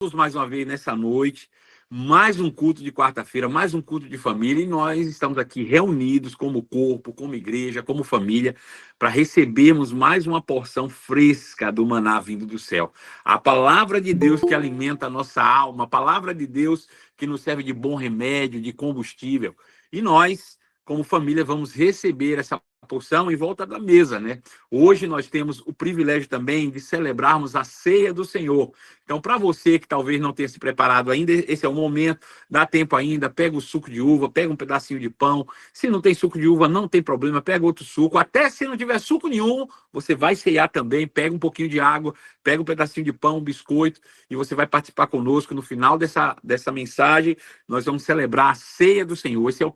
mais uma vez nessa noite, mais um culto de quarta-feira, mais um culto de família, e nós estamos aqui reunidos como corpo, como igreja, como família, para recebermos mais uma porção fresca do maná vindo do céu. A palavra de Deus que alimenta a nossa alma, a palavra de Deus que nos serve de bom remédio, de combustível. E nós, como família, vamos receber essa porção em volta da mesa, né? Hoje nós temos o privilégio também de celebrarmos a ceia do Senhor. Então, para você que talvez não tenha se preparado ainda, esse é o momento, dá tempo ainda, pega o suco de uva, pega um pedacinho de pão. Se não tem suco de uva, não tem problema, pega outro suco. Até se não tiver suco nenhum, você vai ceiar também, pega um pouquinho de água, pega um pedacinho de pão, um biscoito, e você vai participar conosco. No final dessa mensagem, nós vamos celebrar a ceia do Senhor. Esse é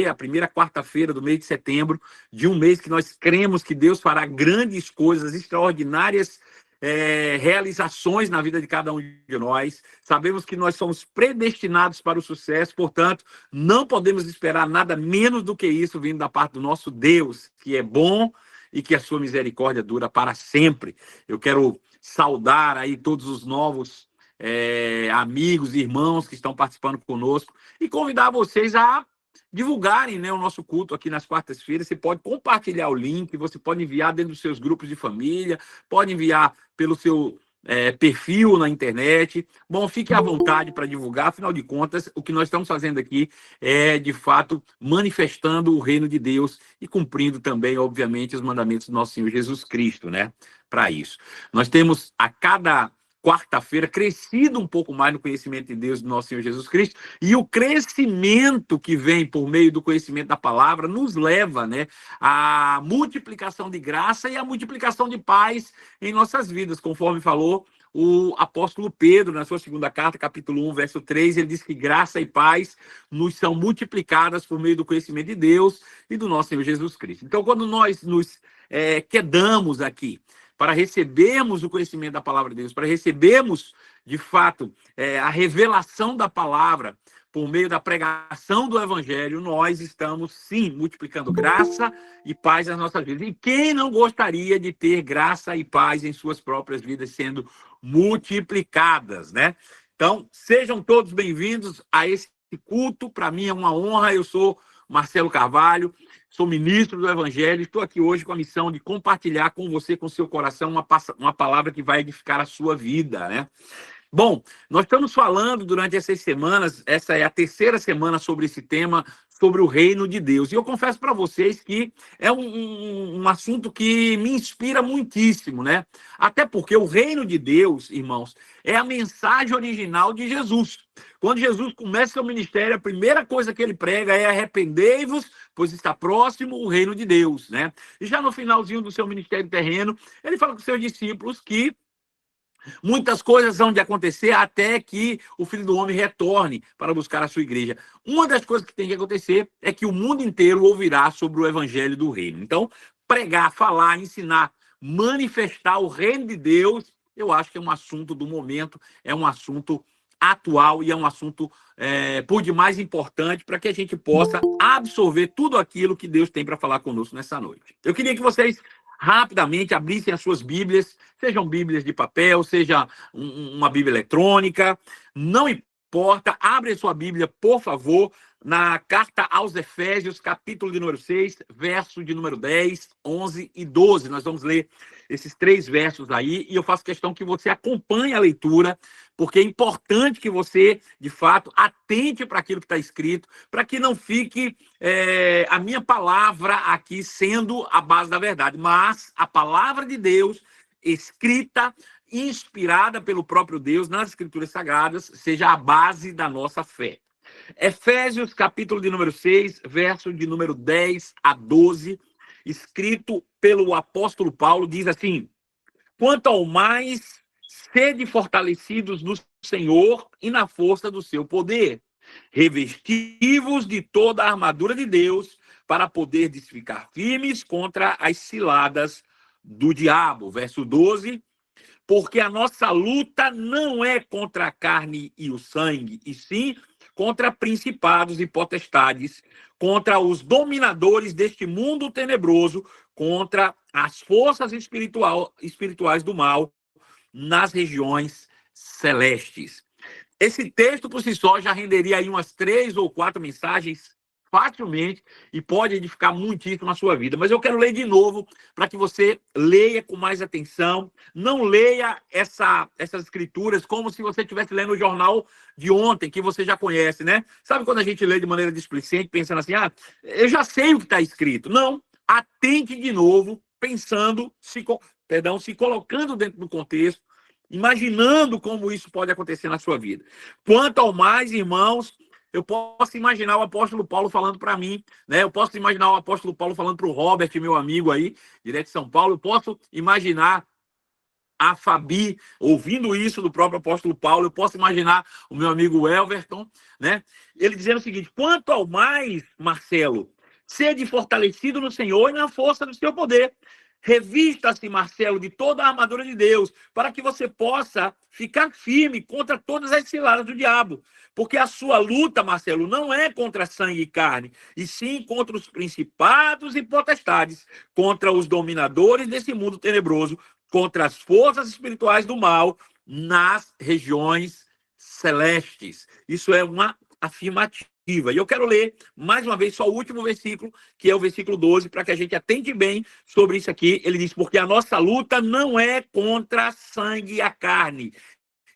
a primeira quarta-feira do mês de setembro, de um mês que nós cremos que Deus fará grandes coisas extraordinárias, realizações na vida de cada um de nós. Sabemos que nós somos predestinados para o sucesso, portanto, não podemos esperar nada menos do que isso vindo da parte do nosso Deus, que é bom e que a sua misericórdia dura para sempre. Eu quero saudar aí todos os novos amigos e irmãos que estão participando conosco e convidar vocês a divulgarem, né, o nosso culto aqui nas quartas-feiras. Você pode compartilhar o link, você pode enviar dentro dos seus grupos de família, pode enviar pelo seu perfil na internet. Bom, fique à vontade para divulgar, afinal de contas, o que nós estamos fazendo aqui é, de fato, manifestando o reino de Deus e cumprindo também, obviamente, os mandamentos do nosso Senhor Jesus Cristo, né? Para isso. Nós temos a cada quarta-feira crescido um pouco mais no conhecimento de Deus, do nosso Senhor Jesus Cristo, e o crescimento que vem por meio do conhecimento da palavra nos leva, né, à multiplicação de graça e à multiplicação de paz em nossas vidas, conforme falou o apóstolo Pedro, na sua segunda carta, capítulo 1, verso 3, ele diz que graça e paz nos são multiplicadas por meio do conhecimento de Deus e do nosso Senhor Jesus Cristo. Então, quando nós nos quedamos aqui para recebermos o conhecimento da palavra de Deus, para recebermos, de fato, a revelação da palavra por meio da pregação do evangelho, nós estamos, sim, multiplicando graça e paz nas nossas vidas. E quem não gostaria de ter graça e paz em suas próprias vidas sendo multiplicadas, né? Então, sejam todos bem-vindos a esse culto. Para mim é uma honra. Eu sou Marcelo Carvalho, sou ministro do Evangelho, estou aqui hoje com a missão de compartilhar com você, com seu coração, uma palavra que vai edificar a sua vida, né? Bom, nós estamos falando durante essas semanas, essa é a terceira semana sobre esse tema, sobre o reino de Deus. E eu confesso para vocês que é um assunto que me inspira muitíssimo, né? Até porque o reino de Deus, irmãos, é a mensagem original de Jesus. Quando Jesus começa seu ministério, a primeira coisa que ele prega é: arrependei-vos, pois está próximo o reino de Deus, né? E já no finalzinho do seu ministério terreno, ele fala com seus discípulos que muitas coisas vão de acontecer até que o Filho do Homem retorne para buscar a sua igreja. Uma das coisas que tem que acontecer é que o mundo inteiro ouvirá sobre o evangelho do reino. Então, pregar, falar, ensinar, manifestar o reino de Deus, eu acho que é um assunto do momento, é um assunto atual e é um assunto por demais importante para que a gente possa absorver tudo aquilo que Deus tem para falar conosco nessa noite. Eu queria que vocês rapidamente abrissem as suas Bíblias, sejam Bíblias de papel, seja uma Bíblia eletrônica, não importa, abre a sua Bíblia, por favor, na carta aos Efésios, capítulo de número 6, verso de número 10, 11 e 12. Nós vamos ler esses três versos aí, e eu faço questão que você acompanhe a leitura, porque é importante que você, de fato, atente para aquilo que está escrito, para que não fique a minha palavra aqui sendo a base da verdade, mas a palavra de Deus, escrita, inspirada pelo próprio Deus nas Escrituras Sagradas, seja a base da nossa fé. Efésios, capítulo de número 6, verso de número 10 a 12, escrito pelo apóstolo Paulo, diz assim: quanto ao mais, sede fortalecidos no Senhor e na força do seu poder. Revesti-vos de toda a armadura de Deus para poder ficar firmes contra as ciladas do diabo. Verso 12. Porque a nossa luta não é contra a carne e o sangue, e sim contra principados e potestades, contra os dominadores deste mundo tenebroso, contra as forças espirituais do mal nas regiões celestes. Esse texto, por si só, já renderia aí umas 3 ou 4 mensagens facilmente e pode edificar muitíssimo a sua vida. Mas eu quero ler de novo para que você leia com mais atenção. Não leia essas escrituras como se você estivesse lendo o jornal de ontem, que você já conhece, né? Sabe quando a gente lê de maneira displicente, pensando assim, eu já sei o que está escrito. Não, atente de novo, pensando, se colocando dentro do contexto, imaginando como isso pode acontecer na sua vida. Quanto ao mais, irmãos, eu posso imaginar o apóstolo Paulo falando para mim, né? Eu posso imaginar o apóstolo Paulo falando para o Robert, meu amigo aí, direto de São Paulo. Eu posso imaginar a Fabi ouvindo isso do próprio apóstolo Paulo. Eu posso imaginar o meu amigo Elverton, né? Ele dizendo o seguinte: quanto ao mais, Marcelo, sede fortalecido no Senhor e na força do seu poder. Revista-se, Marcelo, de toda a armadura de Deus, para que você possa ficar firme contra todas as ciladas do diabo. Porque a sua luta, Marcelo, não é contra sangue e carne, e sim contra os principados e potestades, contra os dominadores desse mundo tenebroso, contra as forças espirituais do mal nas regiões celestes. Isso é uma afirmativa. E eu quero ler, mais uma vez, só o último versículo, que é o versículo 12, para que a gente atente bem sobre isso aqui. Ele diz, porque a nossa luta não é contra sangue e a carne,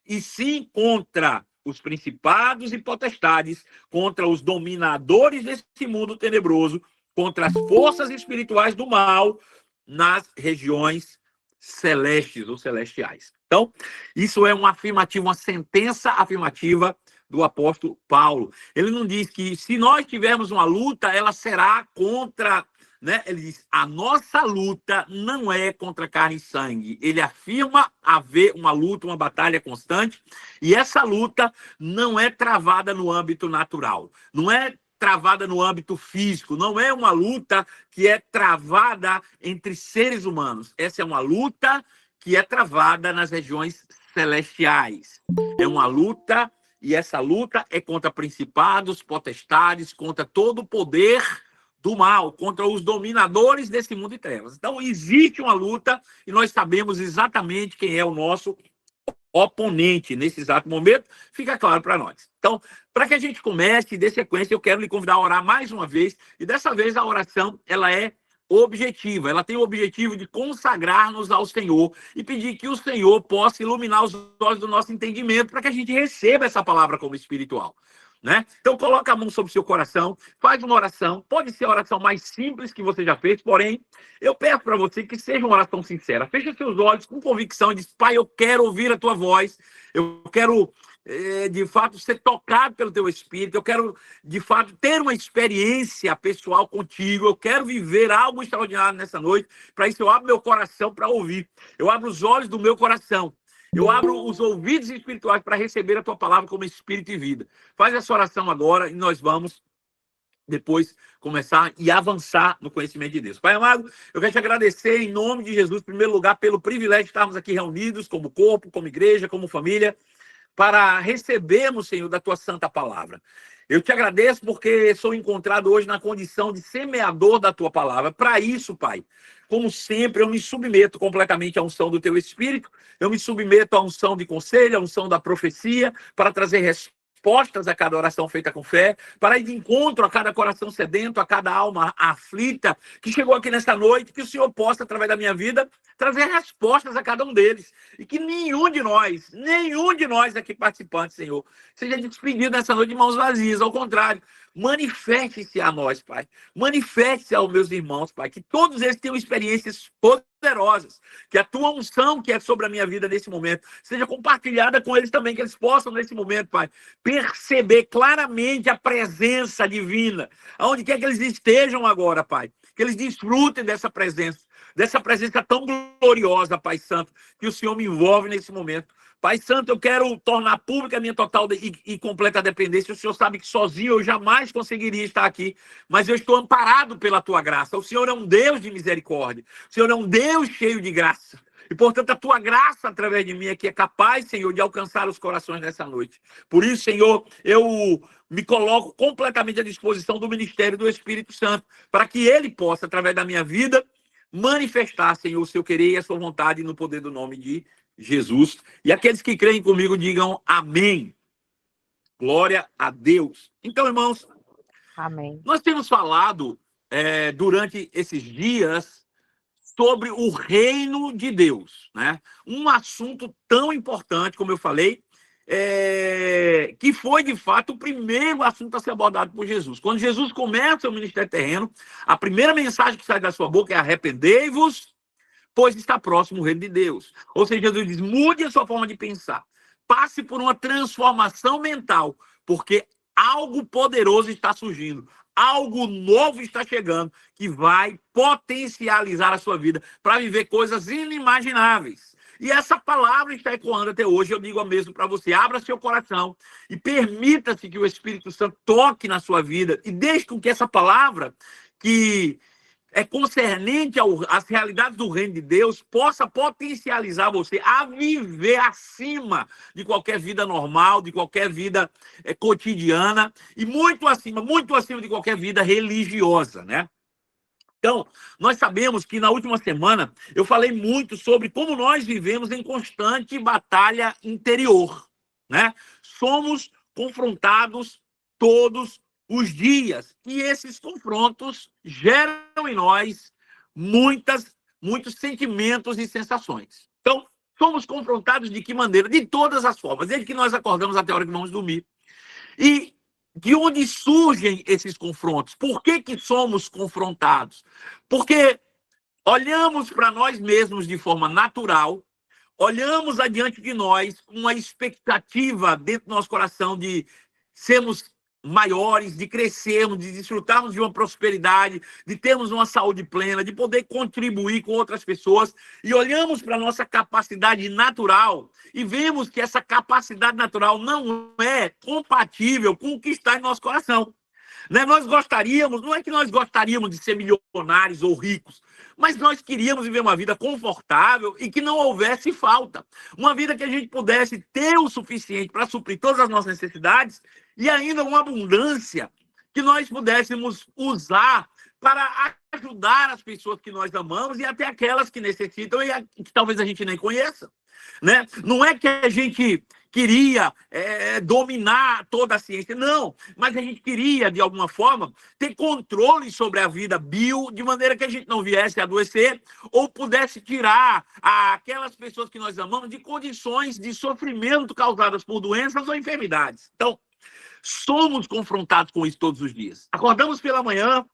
e sim contra os principados e potestades, contra os dominadores desse mundo tenebroso, contra as forças espirituais do mal nas regiões celestes ou celestiais. Então, isso é uma afirmativa, uma sentença afirmativa do apóstolo Paulo. Ele não diz que se nós tivermos uma luta, ela será contra, né? Ele diz, a nossa luta não é contra carne e sangue. Ele afirma haver uma luta, uma batalha constante, e essa luta não é travada no âmbito natural, não é travada no âmbito físico, não é uma luta que é travada entre seres humanos. Essa é uma luta que é travada nas regiões celestiais. É uma luta, e essa luta é contra principados, potestades, contra todo o poder do mal, contra os dominadores desse mundo de trevas. Então, existe uma luta e nós sabemos exatamente quem é o nosso oponente nesse exato momento, fica claro para nós. Então, para que a gente comece e dê sequência, eu quero lhe convidar a orar mais uma vez, e dessa vez a oração, ela é objetiva, ela tem o objetivo de consagrar-nos ao Senhor e pedir que o Senhor possa iluminar os olhos do nosso entendimento para que a gente receba essa palavra como espiritual. Né? Então, coloca a mão sobre o seu coração, faz uma oração, pode ser a oração mais simples que você já fez, porém, eu peço para você que seja uma oração sincera. Feche seus olhos com convicção e diz, Pai, eu quero ouvir a tua voz, eu quero, de fato, ser tocado pelo teu Espírito, eu quero, de fato, ter uma experiência pessoal contigo, eu quero viver algo extraordinário nessa noite, para isso eu abro meu coração para ouvir, eu abro os olhos do meu coração, eu abro os ouvidos espirituais para receber a tua palavra como espírito e vida. Faz essa oração agora e nós vamos depois começar e avançar no conhecimento de Deus. Pai amado, eu quero te agradecer em nome de Jesus, em primeiro lugar, pelo privilégio de estarmos aqui reunidos como corpo, como igreja, como família, para recebermos, Senhor, da tua santa palavra. Eu te agradeço porque sou encontrado hoje na condição de semeador da tua palavra. Para isso, Pai, como sempre, eu me submeto completamente à unção do teu Espírito, eu me submeto à unção de conselho, à unção da profecia, para trazer respostas a cada oração feita com fé, para ir de encontro a cada coração sedento, a cada alma aflita, que chegou aqui nesta noite, que o Senhor possa, através da minha vida, trazer respostas a cada um deles, e que nenhum de nós aqui participantes, Senhor, seja despedido nessa noite de mãos vazias, ao contrário, manifeste-se a nós, Pai, manifeste-se aos meus irmãos, Pai, que todos eles tenham experiências poderosas, que a tua unção que é sobre a minha vida nesse momento seja compartilhada com eles também, que eles possam nesse momento, Pai, perceber claramente a presença divina, aonde quer que eles estejam agora, Pai, que eles desfrutem dessa presença tão gloriosa, Pai Santo, que o Senhor me envolve nesse momento. Pai Santo, eu quero tornar pública a minha total e completa dependência. O Senhor sabe que sozinho eu jamais conseguiria estar aqui, mas eu estou amparado pela tua graça. O Senhor é um Deus de misericórdia. O Senhor é um Deus cheio de graça. E, portanto, a tua graça através de mim é que é capaz, Senhor, de alcançar os corações nessa noite. Por isso, Senhor, eu me coloco completamente à disposição do ministério do Espírito Santo, para que ele possa, através da minha vida, manifestar, Senhor, o seu querer e a sua vontade no poder do nome de Jesus. E aqueles que creem comigo digam amém. Glória a Deus. Então, irmãos, Amém. nós temos falado durante esses dias sobre o reino de Deus, né? Um assunto tão importante, como eu falei, que foi, de fato, o primeiro assunto a ser abordado por Jesus. Quando Jesus começa o ministério terreno, a primeira mensagem que sai da sua boca é: arrependei-vos, pois está próximo o reino de Deus. Ou seja, Jesus diz: mude a sua forma de pensar. Passe por uma transformação mental, porque algo poderoso está surgindo. Algo novo está chegando que vai potencializar a sua vida para viver coisas inimagináveis. E essa palavra está ecoando até hoje. Eu digo a mesmo para você: abra seu coração e permita-se que o Espírito Santo toque na sua vida e deixe com que essa palavra, que é concernente às realidades do reino de Deus, possa potencializar você a viver acima de qualquer vida normal, de qualquer vida cotidiana, e muito acima de qualquer vida religiosa, né? Então, nós sabemos que na última semana eu falei muito sobre como nós vivemos em constante batalha interior, né? Somos confrontados todos os dias, e esses confrontos geram em nós muitos sentimentos e sensações. Então, somos confrontados de que maneira? De todas as formas, desde que nós acordamos até a hora que vamos dormir. E de onde surgem esses confrontos? Por que somos confrontados? Porque olhamos para nós mesmos de forma natural, olhamos adiante de nós uma expectativa dentro do nosso coração de sermos maiores, de crescermos, de desfrutarmos de uma prosperidade, de termos uma saúde plena, de poder contribuir com outras pessoas, e olhamos para a nossa capacidade natural e vemos que essa capacidade natural não é compatível com o que está em nosso coração. Né? Nós gostaríamos, não é que nós gostaríamos de ser milionários ou ricos, mas nós queríamos viver uma vida confortável e que não houvesse falta. Uma vida que a gente pudesse ter o suficiente para suprir todas as nossas necessidades e ainda uma abundância que nós pudéssemos usar para ajudar as pessoas que nós amamos e até aquelas que necessitam e que talvez a gente nem conheça. Né? Não é que a gente queria dominar toda a ciência, não, mas a gente queria, de alguma forma, ter controle sobre a vida bio, de maneira que a gente não viesse a adoecer ou pudesse tirar aquelas pessoas que nós amamos de condições de sofrimento causadas por doenças ou enfermidades. Então, somos confrontados com isso todos os dias. Acordamos pela manhã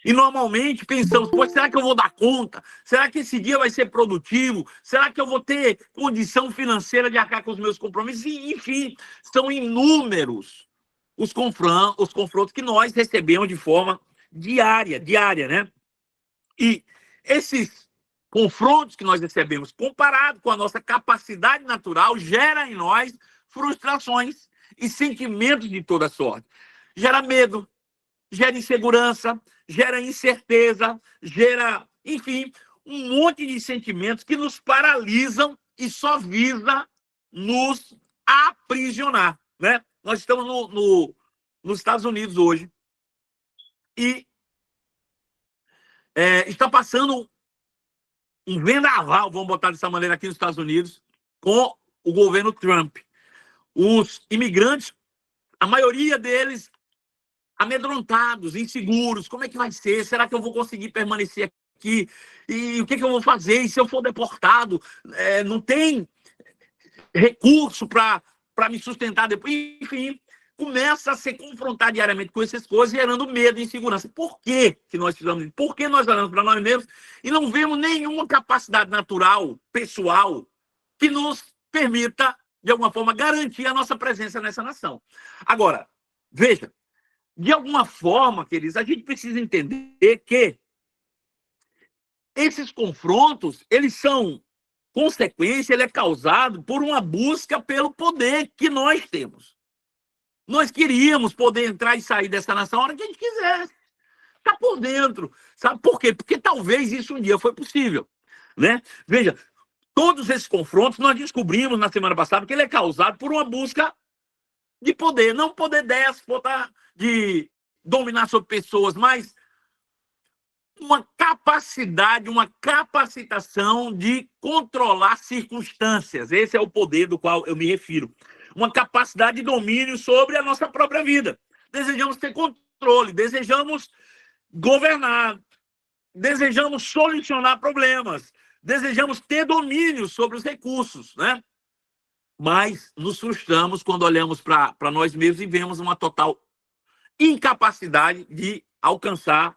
e normalmente pensamos: pois, será que eu vou dar conta? Será que esse dia vai ser produtivo? Será que eu vou ter condição financeira de arcar com os meus compromissos? E, enfim, são inúmeros os confrontos que nós recebemos de forma diária, né? E esses confrontos que nós recebemos, comparado com a nossa capacidade natural, gera em nós frustrações e sentimentos de toda sorte. Gera medo, gera insegurança, gera incerteza, gera, enfim, um monte de sentimentos que nos paralisam e só visa nos aprisionar, né? Nós estamos nos Estados Unidos hoje e está passando um vendaval, vamos botar dessa maneira, aqui nos Estados Unidos, com o governo Trump. Os imigrantes, a maioria deles amedrontados, inseguros. Como é que vai ser? Será que eu vou conseguir permanecer aqui? E o que eu vou fazer? E se eu for deportado? Não tem recurso para me sustentar depois? Enfim, começa a se confrontar diariamente com essas coisas, gerando medo e insegurança. Por que nós precisamos disso? Por que nós olhamos para nós mesmos e não vemos nenhuma capacidade natural, pessoal, que nos permita, de alguma forma, garantir a nossa presença nessa nação? Agora, veja, de alguma forma, queridos, a gente precisa entender que esses confrontos, eles são consequência, ele é causado por uma busca pelo poder que nós temos. Nós queríamos poder entrar e sair dessa nação a hora que a gente quisesse. Está por dentro. Sabe por quê? Porque talvez isso um dia foi possível. Né? Veja, todos esses confrontos nós descobrimos na semana passada que ele é causado por uma busca de poder, não poder déspota, de dominar sobre pessoas, mas uma capacidade, uma capacitação de controlar circunstâncias. Esse é o poder do qual eu me refiro. uma capacidade de domínio sobre a nossa própria vida. Desejamos ter controle, desejamos governar, desejamos solucionar problemas, desejamos ter domínio sobre os recursos, né? Mas nos frustramos quando olhamos para nós mesmos e vemos uma total incapacidade de alcançar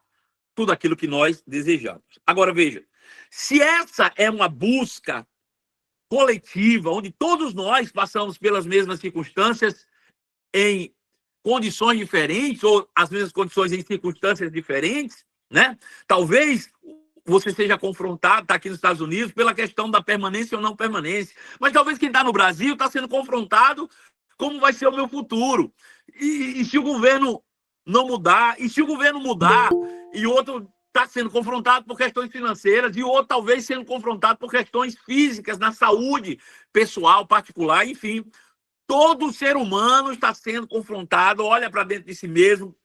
tudo aquilo que nós desejamos. Agora, veja, se essa é uma busca coletiva, onde todos nós passamos pelas mesmas circunstâncias em condições diferentes, ou as mesmas condições em circunstâncias diferentes, né? Talvez você seja confrontado, está aqui nos Estados Unidos, pela questão da permanência ou não permanência. Mas talvez quem está no Brasil está sendo confrontado como vai ser o meu futuro. E se o governo não mudar, e se o governo mudar, e o outro está sendo confrontado por questões financeiras, e o outro talvez sendo confrontado por questões físicas, na saúde pessoal, particular, enfim. Todo ser humano está sendo confrontado, olha para dentro de si mesmo,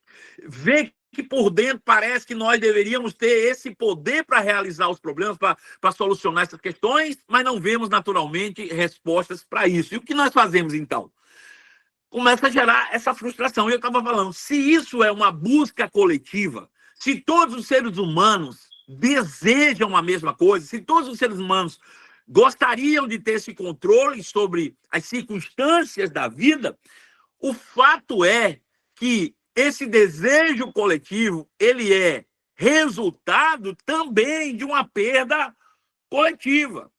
vê que por dentro parece que nós deveríamos ter esse poder para realizar os problemas, para solucionar essas questões, mas não vemos naturalmente respostas para isso. E o que nós fazemos então? Começa a gerar essa frustração. E eu estava falando, se isso é uma busca coletiva, se todos os seres humanos desejam a mesma coisa, se todos os seres humanos gostariam de ter esse controle sobre as circunstâncias da vida, o fato é que esse desejo coletivo, ele é resultado também de uma perda coletiva.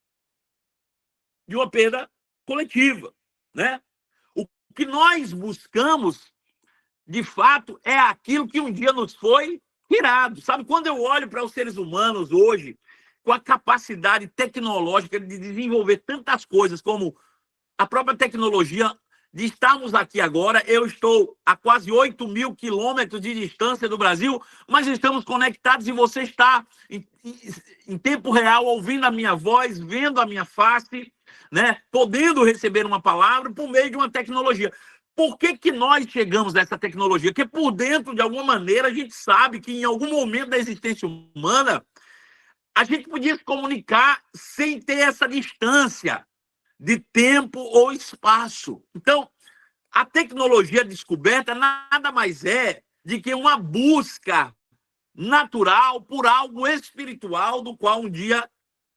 De uma perda coletiva, né? O que nós buscamos, de fato, é aquilo que um dia nos foi tirado. Sabe, quando eu olho para os seres humanos hoje, com a capacidade tecnológica de desenvolver tantas coisas, como a própria tecnologia de estarmos aqui agora, eu estou a quase 8.000 quilômetros de distância do Brasil, mas estamos conectados e você está em tempo real ouvindo a minha voz, vendo a minha face, né? Podendo receber uma palavra por meio de uma tecnologia. Por que nós chegamos a essa tecnologia? Porque por dentro, de alguma maneira, a gente sabe que em algum momento da existência humana, a gente podia se comunicar sem ter essa distância de tempo ou espaço. Então, a tecnologia descoberta nada mais é de que uma busca natural por algo espiritual do qual um dia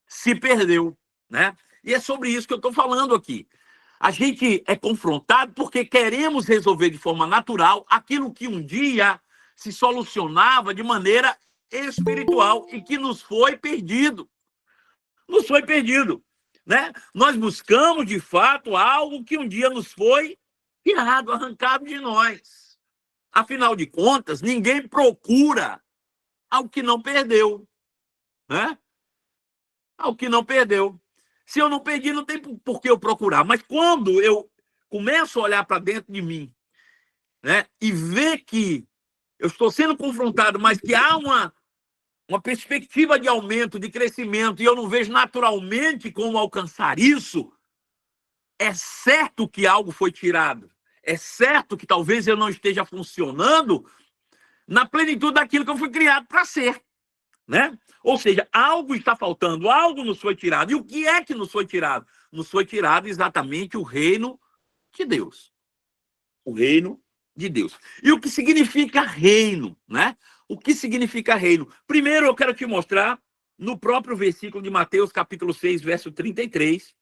se perdeu, né? E é sobre isso que eu estou falando aqui. A gente é confrontado porque queremos resolver de forma natural aquilo que um dia se solucionava de maneira espiritual e que nos foi perdido. Nos foi perdido, né? Nós buscamos, de fato, algo que um dia nos foi tirado, arrancado de nós. Afinal de contas, ninguém procura ao que não perdeu, né? Ao que não perdeu. Se eu não perdi, não tem por que eu procurar. Mas quando eu começo a olhar para dentro de mim, né, e ver que eu estou sendo confrontado, mas que há uma perspectiva de aumento, de crescimento, e eu não vejo naturalmente como alcançar isso, é certo que algo foi tirado. É certo que talvez eu não esteja funcionando na plenitude daquilo que eu fui criado para ser, né? Ou seja, algo está faltando, algo nos foi tirado. E o que é que nos foi tirado? Nos foi tirado exatamente o reino de Deus. O reino de Deus. E o que significa reino, né? O que significa reino? Primeiro, eu quero te mostrar no próprio versículo de Mateus, capítulo 6, verso 33,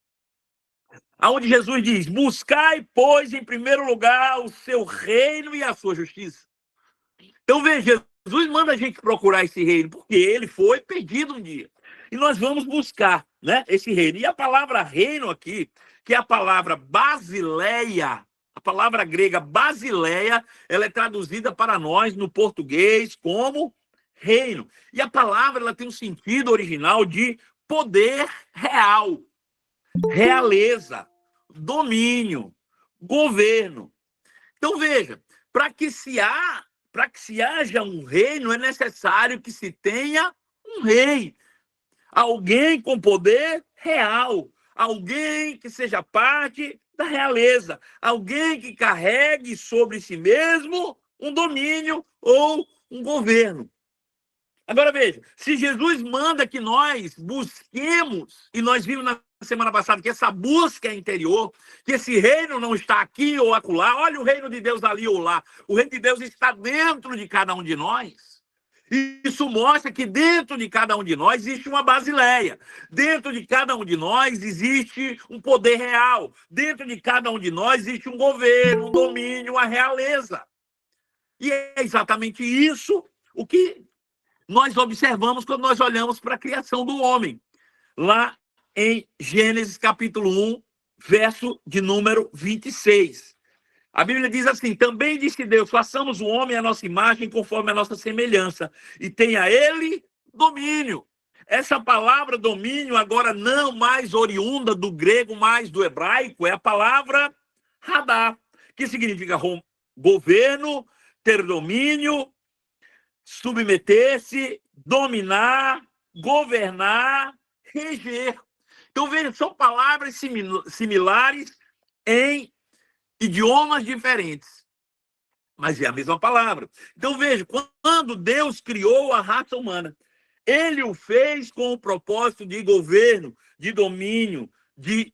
onde Jesus diz: buscai, pois, em primeiro lugar o seu reino e a sua justiça. Então, veja, Jesus manda a gente procurar esse reino, porque ele foi perdido um dia. E nós vamos buscar, né, esse reino. E a palavra reino aqui, que é a palavra basileia, a palavra grega basileia, ela é traduzida para nós no português como reino. E a palavra ela tem um sentido original de poder real, realeza, domínio, governo. Então, veja, para que se haja um reino, é necessário que se tenha um rei. Alguém com poder real. Alguém que seja parte da realeza. Alguém que carregue sobre si mesmo um domínio ou um governo. Agora veja, se Jesus manda que nós busquemos, e nós vimos na semana passada que essa busca é interior, que esse reino não está aqui ou acolá. Olha o reino de Deus ali ou lá. O reino de Deus está dentro de cada um de nós. Isso mostra que dentro de cada um de nós existe uma basileia. Dentro de cada um de nós existe um poder real. Dentro de cada um de nós existe um governo, um domínio, uma realeza. E é exatamente isso o que nós observamos quando nós olhamos para a criação do homem. Lá em Gênesis capítulo 1, verso de número 26. A Bíblia diz assim: também disse Deus, façamos o homem à nossa imagem, conforme a nossa semelhança, e tenha ele domínio. Essa palavra domínio, agora não mais oriunda do grego, mais do hebraico, é a palavra radar, que significa governo, ter domínio, submeter-se, dominar, governar, reger. Então, veja, são palavras similares em idiomas diferentes, mas é a mesma palavra. Então, veja, quando Deus criou a raça humana, ele o fez com o propósito de governo, de domínio, de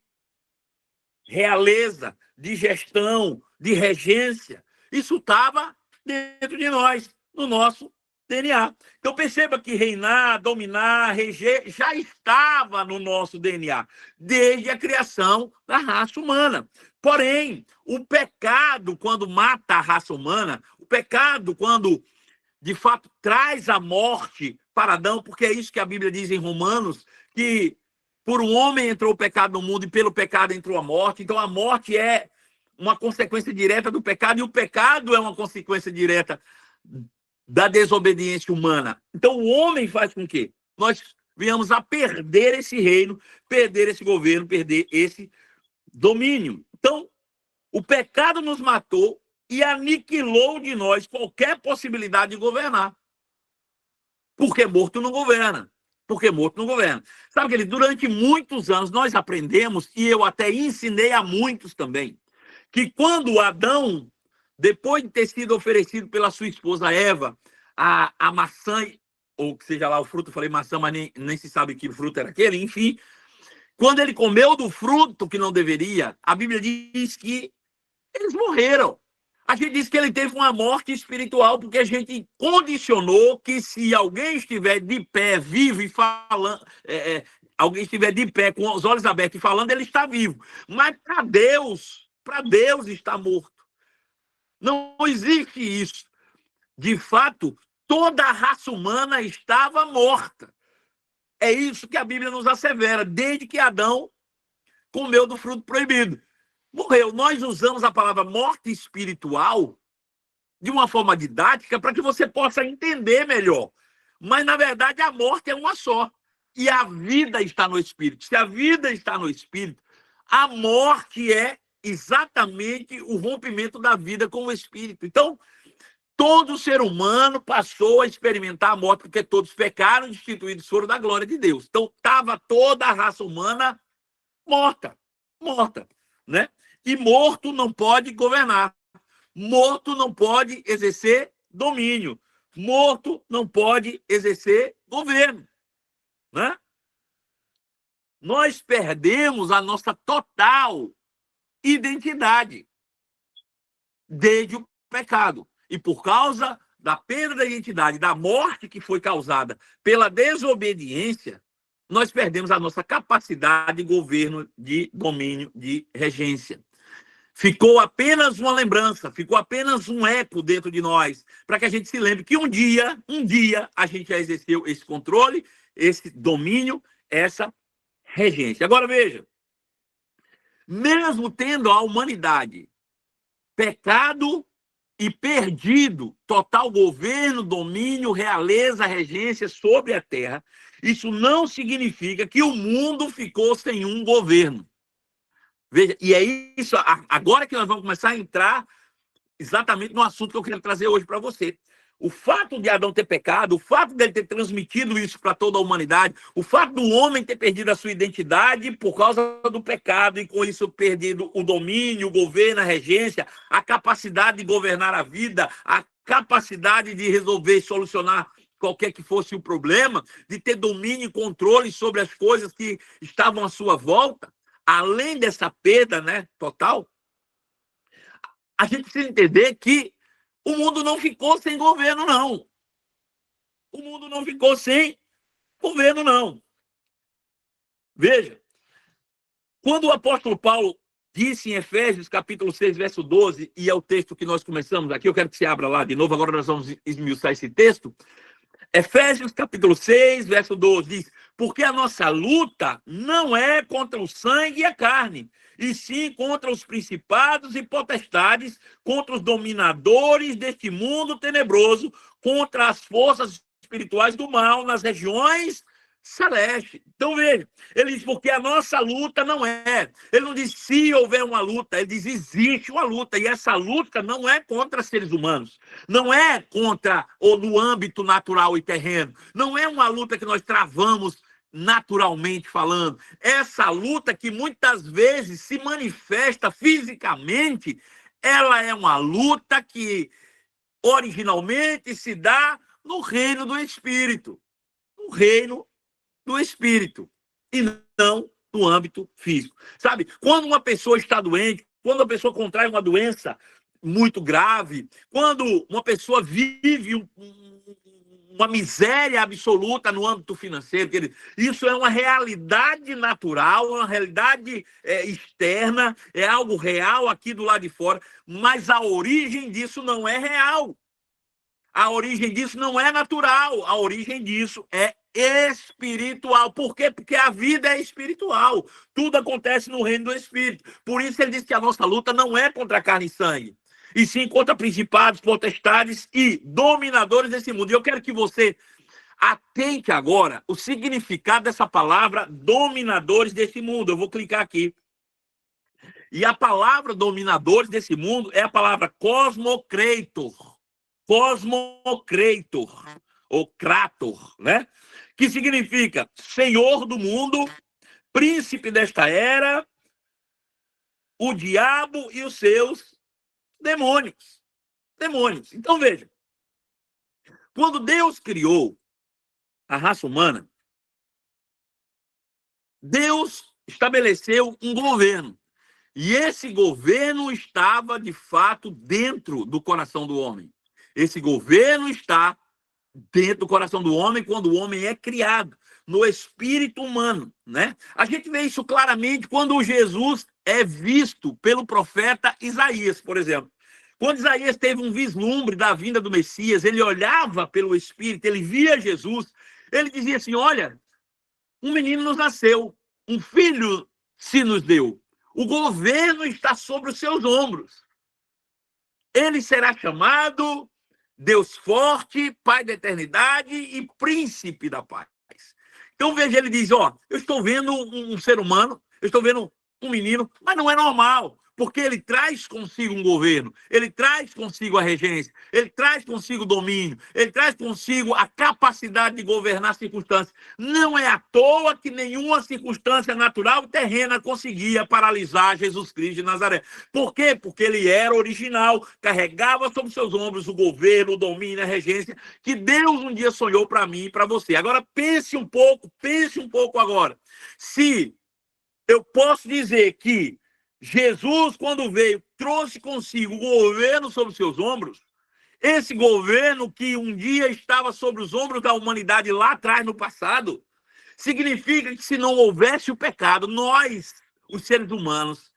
realeza, de gestão, de regência. Isso estava dentro de nós, no nosso DNA. Então, perceba que reinar, dominar, reger, já estava no nosso DNA, desde a criação da raça humana. Porém, o pecado, quando mata a raça humana, o pecado, quando, de fato, traz a morte para Adão, porque é isso que a Bíblia diz em Romanos, que por um homem entrou o pecado no mundo e pelo pecado entrou a morte. Então, a morte é uma consequência direta do pecado e o pecado é uma consequência direta da desobediência humana. Então, o homem faz com que nós venhamos a perder esse reino, perder esse governo, perder esse domínio. Então, o pecado nos matou e aniquilou de nós qualquer possibilidade de governar. Porque morto não governa. Porque morto não governa. Sabe, querido, durante muitos anos nós aprendemos, e eu até ensinei a muitos também, que quando Adão, depois de ter sido oferecido pela sua esposa Eva, a maçã, ou que seja lá o fruto, eu falei maçã, mas nem se sabe que fruto era aquele, enfim, quando ele comeu do fruto que não deveria, a Bíblia diz que eles morreram. A gente diz que ele teve uma morte espiritual, porque a gente condicionou que se alguém estiver de pé, vivo e falando, alguém estiver de pé com os olhos abertos e falando, ele está vivo. Mas para Deus está morto. Não existe isso. De fato, toda a raça humana estava morta. É isso que a Bíblia nos assevera, desde que Adão comeu do fruto proibido. Morreu. Nós usamos a palavra morte espiritual de uma forma didática para que você possa entender melhor. Mas, na verdade, a morte é uma só. E a vida está no Espírito. Se a vida está no Espírito, a morte é exatamente o rompimento da vida com o Espírito. Então, todo ser humano passou a experimentar a morte, porque todos pecaram, destituídos foram da glória de Deus. Então, estava toda a raça humana morta, né? E morto não pode governar. Morto não pode exercer domínio. Morto não pode exercer governo, né? Nós perdemos a nossa total identidade desde o pecado. E por causa da perda da identidade, da morte que foi causada pela desobediência, nós perdemos a nossa capacidade de governo, de domínio, de regência. Ficou apenas uma lembrança, ficou apenas um eco dentro de nós, para que a gente se lembre que um dia, a gente já exerceu esse controle, esse domínio, essa regência. Agora veja, mesmo tendo a humanidade pecado e perdido total governo, domínio, realeza, regência sobre a terra, isso não significa que o mundo ficou sem um governo. Veja, e é isso, agora que nós vamos começar a entrar exatamente no assunto que eu quero trazer hoje para você. O fato de Adão ter pecado, o fato dele ter transmitido isso para toda a humanidade, o fato do homem ter perdido a sua identidade por causa do pecado e com isso perdido o domínio, o governo, a regência, a capacidade de governar a vida, a capacidade de resolver e solucionar qualquer que fosse o problema, de ter domínio e controle sobre as coisas que estavam à sua volta, além dessa perda, né, total, a gente precisa entender que o mundo não ficou sem governo, não. O mundo não ficou sem governo, não. Veja, quando o apóstolo Paulo disse em Efésios, capítulo 6, verso 12, e é o texto que nós começamos aqui, eu quero que você abra lá de novo, agora nós vamos esmiuçar esse texto. Efésios, capítulo 6, verso 12, diz: porque a nossa luta não é contra o sangue e a carne, e sim contra os principados e potestades, contra os dominadores deste mundo tenebroso, contra as forças espirituais do mal nas regiões celestes. Então, veja, ele diz, porque a nossa luta não é. Ele não diz se houver uma luta, ele diz existe uma luta, e essa luta não é contra seres humanos, não é contra ou no âmbito natural e terreno, não é uma luta que nós travamos naturalmente falando. Essa luta que muitas vezes se manifesta fisicamente, ela é uma luta que originalmente se dá no reino do Espírito. No reino do Espírito. E não no âmbito físico. Sabe? Quando uma pessoa está doente, quando a pessoa contrai uma doença muito grave, quando uma pessoa vive uma miséria absoluta no âmbito financeiro, isso é uma realidade natural, uma realidade externa, é algo real aqui do lado de fora, mas a origem disso não é real. A origem disso não é natural, a origem disso é espiritual. Por quê? Porque a vida é espiritual. Tudo acontece no reino do Espírito. Por isso ele diz que a nossa luta não é contra carne e sangue, e sim contra principados, potestades e dominadores desse mundo. E eu quero que você atente agora o significado dessa palavra dominadores desse mundo. Eu vou clicar aqui. E a palavra dominadores desse mundo é a palavra cosmocreitor. Cosmocreitor, ou Krator, né? Que significa senhor do mundo, príncipe desta era, o diabo e os seus demônios. Demônios. Então, veja, quando Deus criou a raça humana, Deus estabeleceu um governo. E esse governo estava, de fato, dentro do coração do homem. Esse governo está dentro do coração do homem quando o homem é criado, no espírito humano, né? A gente vê isso claramente quando Jesus é visto pelo profeta Isaías, por exemplo. Quando Isaías teve um vislumbre da vinda do Messias, ele olhava pelo espírito, ele via Jesus, ele dizia assim, olha, um menino nos nasceu, um filho se nos deu, o governo está sobre os seus ombros. Ele será chamado Deus forte, Pai da eternidade e príncipe da paz. Então, veja, ele diz, ó, eu estou vendo um ser humano, eu estou vendo um menino, mas não é normal, porque ele traz consigo um governo, ele traz consigo a regência, ele traz consigo o domínio, ele traz consigo a capacidade de governar circunstâncias. Não é à toa que nenhuma circunstância natural terrena conseguia paralisar Jesus Cristo de Nazaré. Por quê? Porque ele era original, carregava sobre seus ombros o governo, o domínio, a regência, que Deus um dia sonhou para mim e para você. Agora, pense um pouco agora. Se eu posso dizer que Jesus, quando veio, trouxe consigo o governo sobre seus ombros, esse governo que um dia estava sobre os ombros da humanidade lá atrás, no passado, significa que se não houvesse o pecado, nós, os seres humanos,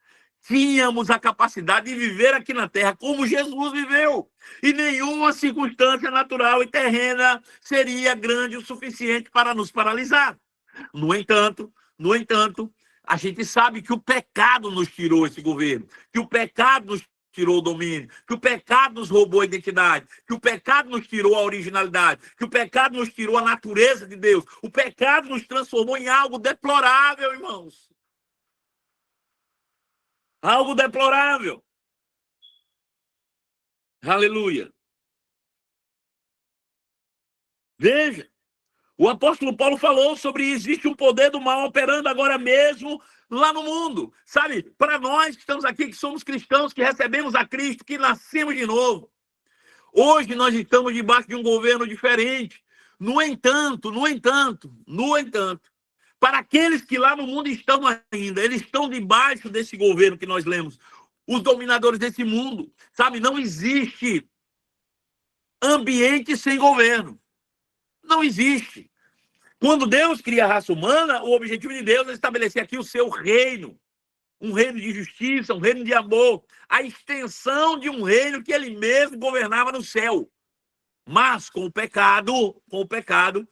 tínhamos a capacidade de viver aqui na Terra como Jesus viveu. E nenhuma circunstância natural e terrena seria grande o suficiente para nos paralisar. No entanto, a gente sabe que o pecado nos tirou esse governo, que o pecado nos tirou o domínio, que o pecado nos roubou a identidade, que o pecado nos tirou a originalidade, que o pecado nos tirou a natureza de Deus. O pecado nos transformou em algo deplorável, irmãos. Algo deplorável. Aleluia. Veja. O apóstolo Paulo falou sobre isso. Existe um poder do mal operando agora mesmo lá no mundo. Sabe, para nós que estamos aqui, que somos cristãos, que recebemos a Cristo, que nascemos de novo. Hoje nós estamos debaixo de um governo diferente. No entanto, para aqueles que lá no mundo estão ainda, eles estão debaixo desse governo que nós lemos, os dominadores desse mundo, sabe? Não existe ambiente sem governo. Não existe. Quando Deus cria a raça humana, o objetivo de Deus é estabelecer aqui o seu reino. Um reino de justiça, um reino de amor. A extensão de um reino que ele mesmo governava no céu. Mas com o pecado,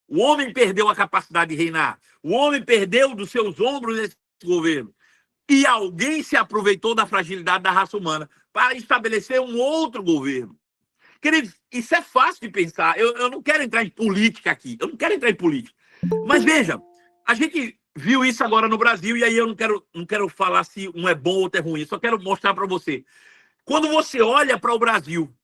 o homem perdeu a capacidade de reinar. O homem perdeu dos seus ombros esse governo. E alguém se aproveitou da fragilidade da raça humana para estabelecer um outro governo. Queridos, isso é fácil de pensar. Eu não quero entrar em política aqui. Mas veja, a gente viu isso agora no Brasil, e aí eu não quero falar se um é bom ou outro é ruim. Eu só quero mostrar para você. Quando você olha para o Brasil,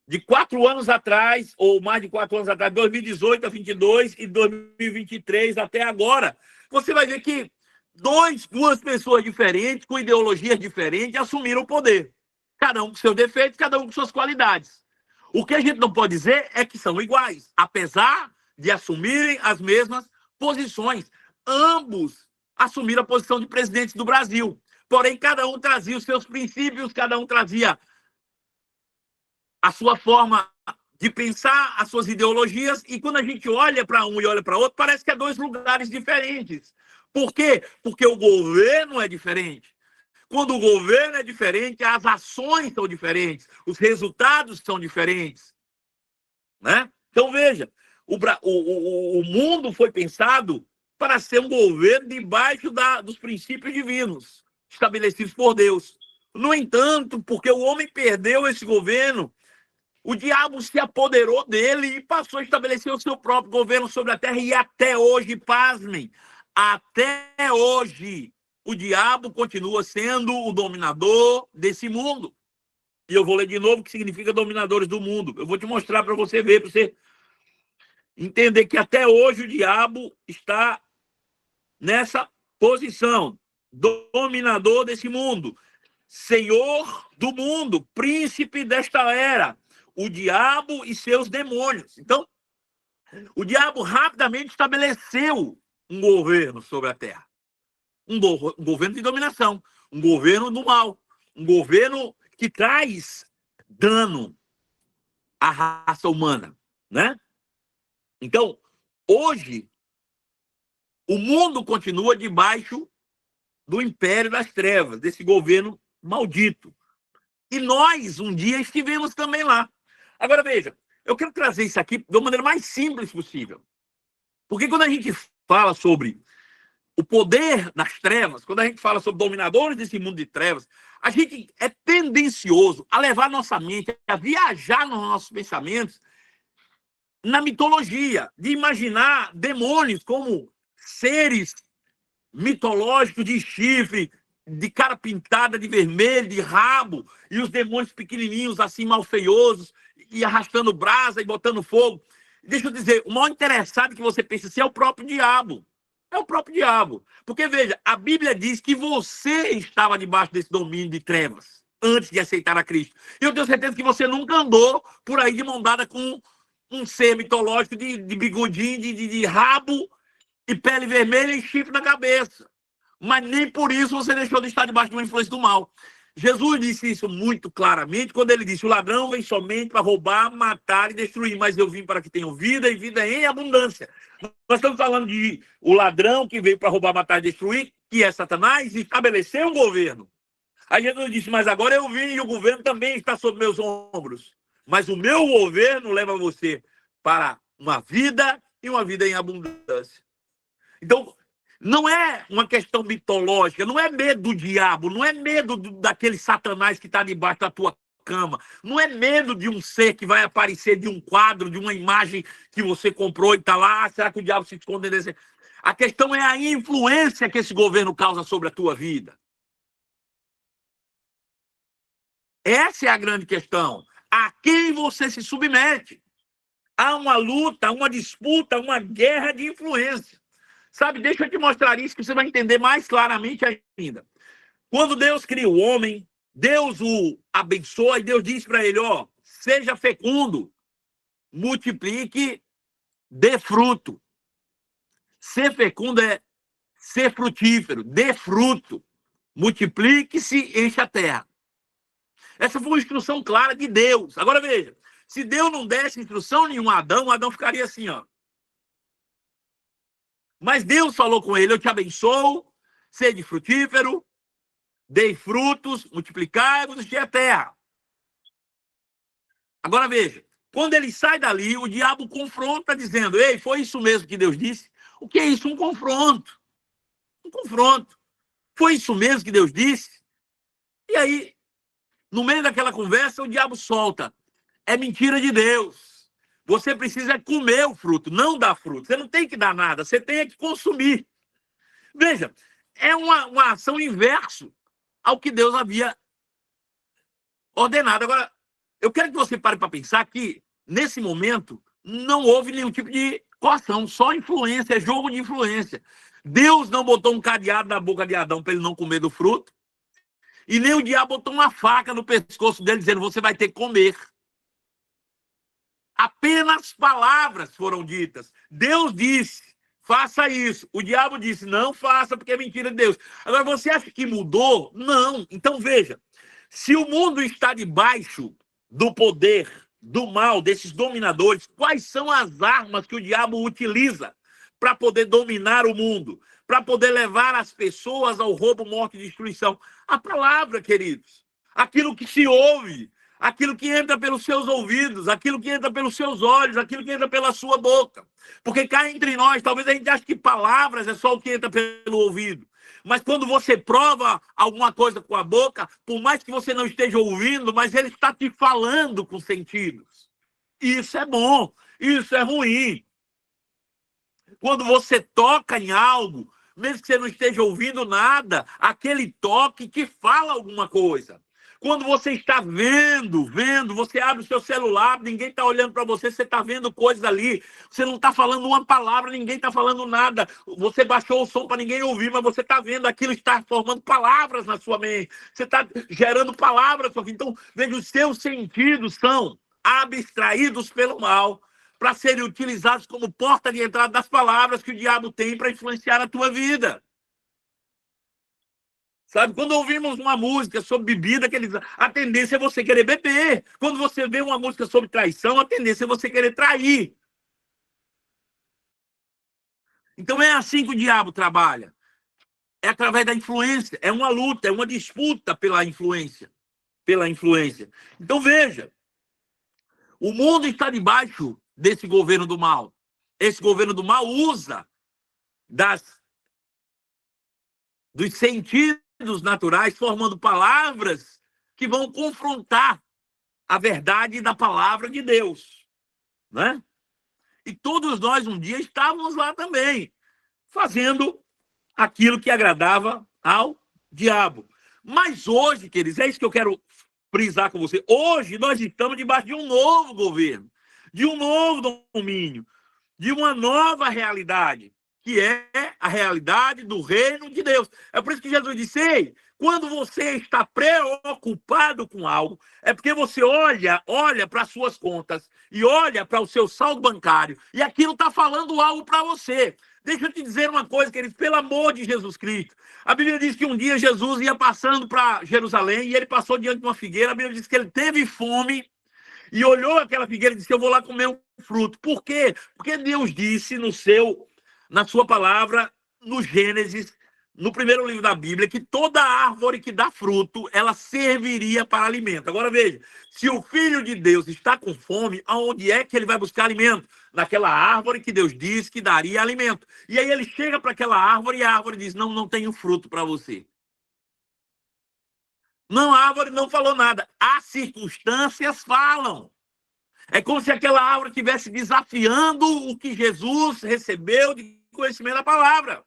de 4 anos atrás, ou mais de 4 anos atrás, 2018 a 22 e 2023 até agora, você vai ver que duas pessoas diferentes, com ideologias diferentes, assumiram o poder. Cada um com seus defeitos, cada um com suas qualidades. O que a gente não pode dizer é que são iguais, apesar de assumirem as mesmas posições. Ambos assumiram a posição de presidente do Brasil. Porém, cada um trazia os seus princípios, cada um trazia a sua forma de pensar, as suas ideologias, e quando a gente olha para um e olha para outro, parece que é 2 lugares diferentes. Por quê? Porque o governo é diferente. Quando o governo é diferente, as ações são diferentes, os resultados são diferentes. Né? Então, veja, o mundo foi pensado para ser um governo debaixo dos princípios divinos, estabelecidos por Deus. No entanto, porque o homem perdeu esse governo, o diabo se apoderou dele e passou a estabelecer o seu próprio governo sobre a terra. E até hoje, pasmem, até hoje, o diabo continua sendo o dominador desse mundo. E eu vou ler de novo o que significa dominadores do mundo. Eu vou te mostrar para você ver, para você entender que até hoje o diabo está nessa posição. Dominador desse mundo. Senhor do mundo, príncipe desta era. O diabo e seus demônios. Então, o diabo rapidamente estabeleceu um governo sobre a terra. Um governo de dominação, um governo do mal, um governo que traz dano à raça humana, né? Então, hoje, o mundo continua debaixo do império das trevas, desse governo maldito. E nós, um dia, estivemos também lá. Agora, veja, eu quero trazer isso aqui de uma maneira mais simples possível. Porque quando a gente fala sobre o poder das trevas, quando a gente fala sobre dominadores desse mundo de trevas, a gente é tendencioso a levar nossa mente, a viajar nos nossos pensamentos na mitologia, de imaginar demônios como seres mitológicos de chifre, de cara pintada de vermelho, de rabo, e os demônios pequenininhos, assim, malfeiosos, e arrastando brasa e botando fogo. Deixa eu dizer, o maior interessado que você pensa assim é o próprio diabo. É o próprio diabo. Porque, veja, a Bíblia diz que você estava debaixo desse domínio de trevas antes de aceitar a Cristo. E eu tenho certeza que você nunca andou por aí de mão dada com um ser mitológico de bigodinho, de rabo e pele vermelha e chifre na cabeça. Mas nem por isso você deixou de estar debaixo de uma influência do mal. Jesus disse isso muito claramente quando ele disse: o ladrão vem somente para roubar, matar e destruir, mas eu vim para que tenham vida e vida em abundância. Nós estamos falando de o ladrão que veio para roubar, matar e destruir, que é Satanás, e estabeleceu um governo. Aí Jesus disse: mas agora eu vim e o governo também está sob meus ombros. Mas o meu governo leva você para uma vida e uma vida em abundância. Então, não é uma questão mitológica, não é medo do diabo, não é medo daquele Satanás que está debaixo da tua cama, não é medo de um ser que vai aparecer de um quadro, de uma imagem que você comprou e está lá. Será que o diabo se esconde nesse? A questão é a influência que esse governo causa sobre a tua vida. Essa é a grande questão. A quem você se submete? Há uma luta, uma disputa, uma guerra de influência. Sabe, deixa eu te mostrar isso que você vai entender mais claramente ainda. Quando Deus cria o homem, Deus o abençoa e Deus diz para ele: ó, seja fecundo, multiplique dê fruto. Ser fecundo é ser frutífero, dê fruto. Multiplique-se, enche a terra. Essa foi uma instrução clara de Deus. Agora veja, se Deus não desse instrução nenhuma a Adão, Adão ficaria assim, ó. Mas Deus falou com ele, eu te abençoo, sede frutífero, dei frutos, multiplicai-vos, enche a terra. Agora veja, quando ele sai dali, o diabo confronta dizendo, ei, foi isso mesmo que Deus disse? O que é isso? Um confronto. Um confronto. Foi isso mesmo que Deus disse? E aí, no meio daquela conversa, o diabo solta. É mentira de Deus. Você precisa comer o fruto, não dar fruto. Você não tem que dar nada, você tem que consumir. Veja, é uma ação inverso ao que Deus havia ordenado. Agora, eu quero que você pare para pensar que, nesse momento, não houve nenhum tipo de coação, só influência, é jogo de influência. Deus não botou um cadeado na boca de Adão para ele não comer do fruto, e nem o diabo botou uma faca no pescoço dele dizendo, você vai ter que comer. Apenas palavras foram ditas. Deus disse, faça isso. O diabo disse, não faça, porque é mentira de Deus. Agora, você acha que mudou? Não. Então, veja, se o mundo está debaixo do poder, do mal, desses dominadores, quais são as armas que o diabo utiliza para poder dominar o mundo? Para poder levar as pessoas ao roubo, morte e destruição? A palavra, queridos. Aquilo que se ouve, aquilo que entra pelos seus ouvidos, aquilo que entra pelos seus olhos, aquilo que entra pela sua boca. Porque cá entre nós, talvez a gente ache que palavras é só o que entra pelo ouvido. Mas quando você prova alguma coisa com a boca, por mais que você não esteja ouvindo, mas ele está te falando com sentidos. Isso é bom, isso é ruim. Quando você toca em algo, mesmo que você não esteja ouvindo nada, aquele toque te fala alguma coisa. Quando você está vendo, você abre o seu celular, ninguém está olhando para você, você está vendo coisas ali, você não está falando uma palavra, ninguém está falando nada, você baixou o som para ninguém ouvir, mas você está vendo aquilo, está formando palavras na sua mente, você está gerando palavras. Então, veja, os seus sentidos são abstraídos pelo mal, para serem utilizados como porta de entrada das palavras que o diabo tem para influenciar a tua vida. Sabe, quando ouvimos uma música sobre bebida, a tendência é você querer beber. Quando você vê uma música sobre traição, a tendência é você querer trair. Então é assim que o diabo trabalha. É através da influência, é uma luta, é uma disputa pela influência. Pela influência. Então veja, o mundo está debaixo desse governo do mal. Esse governo do mal usa dos sentidos naturais, formando palavras que vão confrontar a verdade da palavra de Deus, né? E todos nós um dia estávamos lá também, fazendo aquilo que agradava ao diabo. Mas hoje, queridos, é isso que eu quero frisar com você. Hoje nós estamos debaixo de um novo governo, de um novo domínio, de uma nova realidade, que é a realidade do reino de Deus. É por isso que Jesus disse, ei, quando você está preocupado com algo, é porque você olha para as suas contas e olha para o seu saldo bancário e aquilo está falando algo para você. Deixa eu te dizer uma coisa, querido, pelo amor de Jesus Cristo. A Bíblia diz que um dia Jesus ia passando para Jerusalém e ele passou diante de uma figueira. A Bíblia diz que ele teve fome e olhou aquela figueira e disse, eu vou lá comer um fruto. Por quê? Porque Deus disse na sua palavra, no Gênesis, no primeiro livro da Bíblia, que toda árvore que dá fruto, ela serviria para alimento. Agora veja, se o Filho de Deus está com fome, aonde é que ele vai buscar alimento? Naquela árvore que Deus disse que daria alimento. E aí ele chega para aquela árvore e a árvore diz, não, não tenho fruto para você. Não, a árvore não falou nada. As circunstâncias falam. É como se aquela árvore estivesse desafiando o que Jesus recebeu de conhecimento da palavra.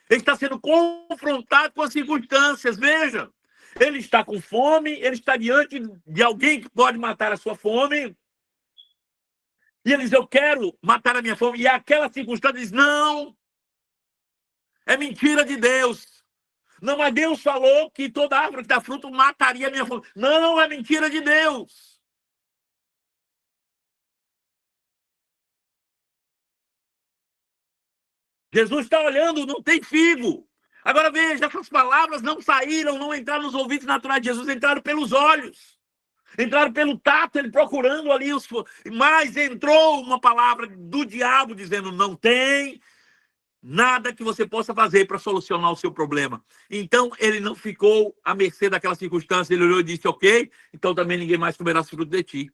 Ele está sendo confrontado com as circunstâncias. Veja, ele está com fome, ele está diante de alguém que pode matar a sua fome. E ele diz, eu quero matar a minha fome. E aquela circunstância diz, não, é mentira de Deus. Não, mas Deus falou que toda árvore que dá fruto mataria a minha fome. Não, é mentira de Deus. Jesus está olhando, não tem figo. Agora veja, essas palavras não saíram, não entraram nos ouvidos naturais de Jesus, entraram pelos olhos. Entraram pelo tato, ele procurando ali os... Mas entrou uma palavra do diabo dizendo, não tem nada que você possa fazer para solucionar o seu problema. Então, ele não ficou à mercê daquela circunstância, ele olhou e disse, ok, então também ninguém mais comerá fruto de ti.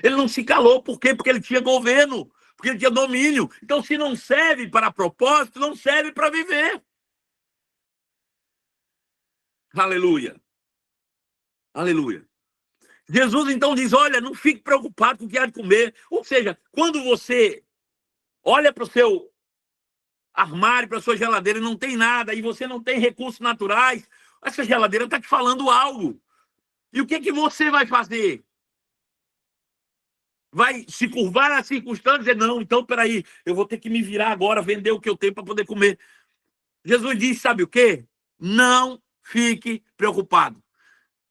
Ele não se calou, por quê? Porque ele tinha governo, porque ele tinha domínio. Então, se não serve para propósito, não serve para viver. Aleluia. Aleluia. Jesus, então, diz, olha, não fique preocupado com o que há de comer. Ou seja, quando você olha para o seu armário, para a sua geladeira e não tem nada, e você não tem recursos naturais, essa geladeira está te falando algo. E o que você vai fazer? Vai se curvar às circunstâncias e dizer, não, então, peraí, eu vou ter que me virar agora, vender o que eu tenho para poder comer. Jesus diz, sabe o quê? Não fique preocupado.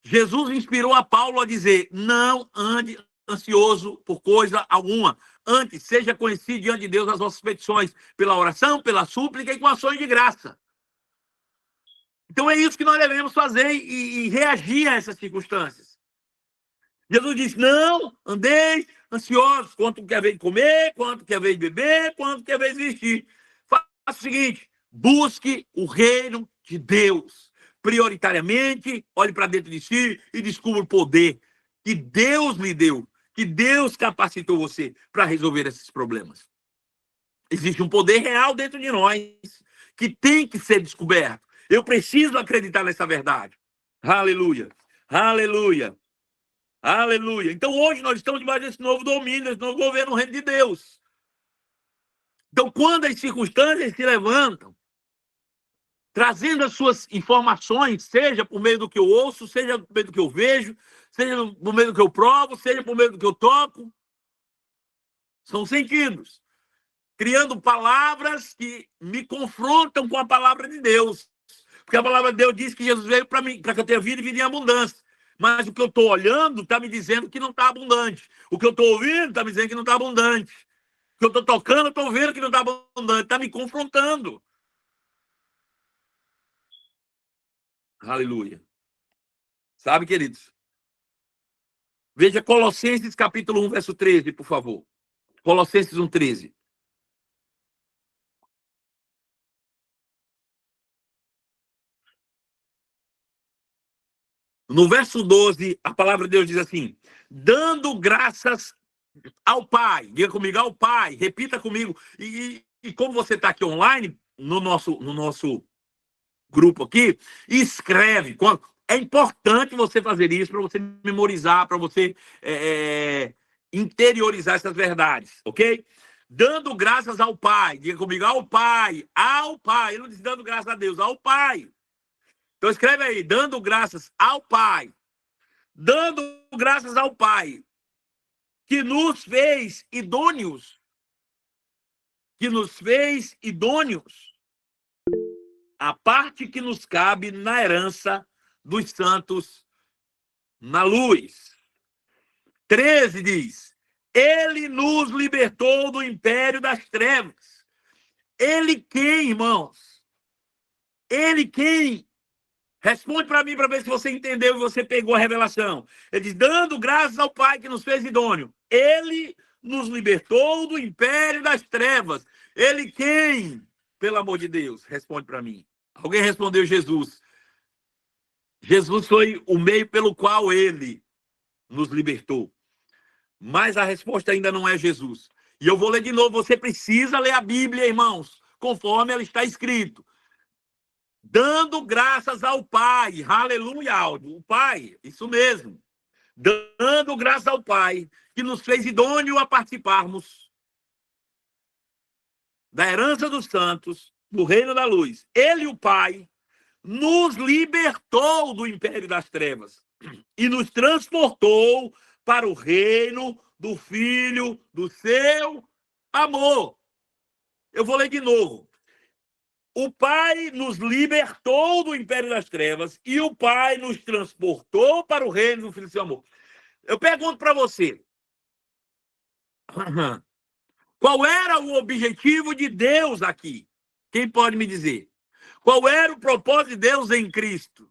Jesus inspirou a Paulo a dizer, não ande ansioso por coisa alguma. Antes, seja conhecido diante de Deus as vossas petições, pela oração, pela súplica e com ações de graça. Então é isso que nós devemos fazer e reagir a essas circunstâncias. Jesus disse, não andeis ansiosos, quanto quer ver de comer, quanto quer ver de beber, quanto quer ver de vestir. Faça o seguinte, busque o reino de Deus. Prioritariamente, olhe para dentro de si e descubra o poder que Deus lhe deu, que Deus capacitou você para resolver esses problemas. Existe um poder real dentro de nós que tem que ser descoberto. Eu preciso acreditar nessa verdade. Aleluia. Aleluia. Aleluia. Então hoje nós estamos debaixo desse novo domínio, desse novo governo, no reino de Deus. Então quando as circunstâncias se levantam, trazendo as suas informações, seja por meio do que eu ouço, seja por meio do que eu vejo, seja por meio do que eu provo, seja por meio do que eu toco, são sentidos, criando palavras que me confrontam com a palavra de Deus. Porque a palavra de Deus diz que Jesus veio para mim, para que eu tenha vida e vida em abundância. Mas o que eu estou olhando está me dizendo que não está abundante. O que eu estou ouvindo está me dizendo que não está abundante. O que eu estou tocando, eu estou vendo que não está abundante. Está me confrontando. Aleluia. Sabe, queridos? Veja Colossenses capítulo 1, verso 13, por favor. Colossenses 1, 13. No verso 12, a palavra de Deus diz assim, dando graças ao Pai. Diga comigo, ao Pai. Repita comigo. E como você está aqui online, no nosso grupo aqui, escreve. É importante você fazer isso para você memorizar, para você interiorizar essas verdades, ok? Dando graças ao Pai. Diga comigo, ao Pai. Ao Pai. Ele não diz dando graças a Deus, ao Pai. Então escreve aí, dando graças ao Pai. Dando graças ao Pai, que nos fez idôneos. Que nos fez idôneos. A parte que nos cabe na herança dos santos na luz. 13 diz, ele nos libertou do império das trevas. Ele quem, irmãos? Ele quem? Responde para mim para ver se você entendeu e você pegou a revelação. Ele diz, dando graças ao Pai que nos fez idôneo. Ele nos libertou do império das trevas. Ele quem? Pelo amor de Deus, responde para mim. Alguém respondeu Jesus. Jesus foi o meio pelo qual ele nos libertou. Mas a resposta ainda não é Jesus. E eu vou ler de novo. Você precisa ler a Bíblia, irmãos, conforme ela está escrito. Dando graças ao Pai. Aleluia, o Pai, isso mesmo. Dando graças ao Pai, que nos fez idôneo a participarmos da herança dos santos, do reino da luz. Ele, o Pai, nos libertou do império das trevas e nos transportou para o reino do Filho do seu amor. Eu vou ler de novo. O Pai nos libertou do império das trevas e o Pai nos transportou para o reino do Filho do seu amor. Eu pergunto para você, qual era o objetivo de Deus aqui? Quem pode me dizer? Qual era o propósito de Deus em Cristo?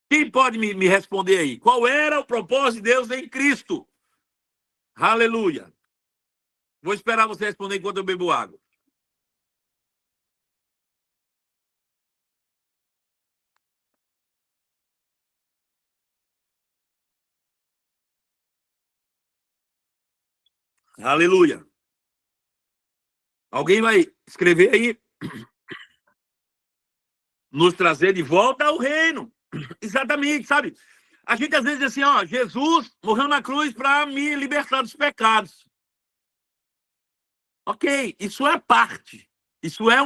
Quem pode me responder aí? Qual era o propósito de Deus em Cristo? Aleluia. Vou esperar você responder enquanto eu bebo água. Aleluia. Alguém vai escrever aí? Nos trazer de volta ao reino. Exatamente, sabe? A gente às vezes diz assim, ó, Jesus morreu na cruz para me libertar dos pecados. Ok, isso é parte. Isso é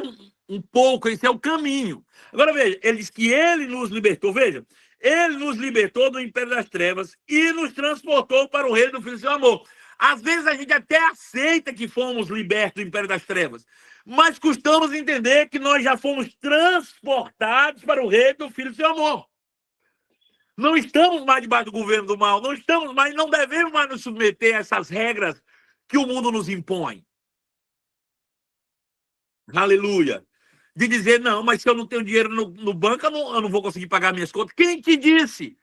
um pouco, isso é o caminho. Agora veja, ele diz que ele nos libertou, veja, ele nos libertou do império das trevas e nos transportou para o reino do Filho do seu amor. Às vezes a gente até aceita que fomos libertos do império das trevas, mas custamos entender que nós já fomos transportados para o reino do Filho do seu amor. Não estamos mais debaixo do governo do mal, não estamos mais, não devemos mais nos submeter a essas regras que o mundo nos impõe. Aleluia. De dizer, não, mas se eu não tenho dinheiro no banco, eu não vou conseguir pagar minhas contas. Quem te disse?